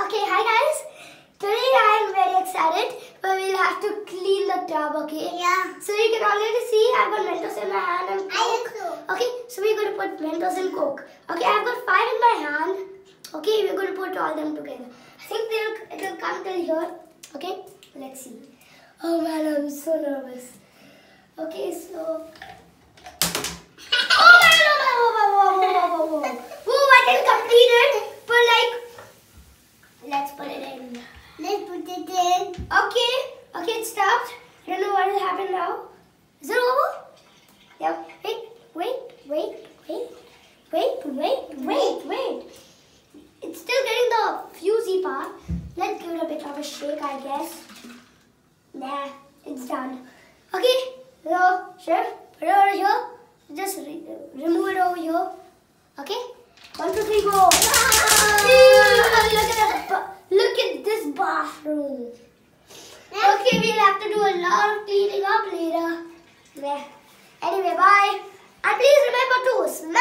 Okay, hi guys. Today I am very excited, but we'll have to clean the tub, okay? Yeah. So you can already see I've got Mentos in my hand and Coke. I also. Okay, so we're going to put Mentos and Coke. Okay, I've got 5 in my hand. Okay, we're going to put all them together. I think it'll come till here. Okay, let's see. Oh man, I'm so nervous. Okay, so... Oh man, whoa. Whoa, I can complete it, but like... Let's put it in. Let's put it in. Okay, it stopped. I don't know what will happen now. Is it over? Yeah. Wait. It's still getting the fusey part. Let's give it a bit of a shake, I guess. Nah, it's done. Okay, so sure, put it over here. Just remove it over here. Okay, 1, 2, 3, go. Look at this bathroom. Okay, we'll have to do a lot of cleaning up later. Anyway, bye. And please remember to smash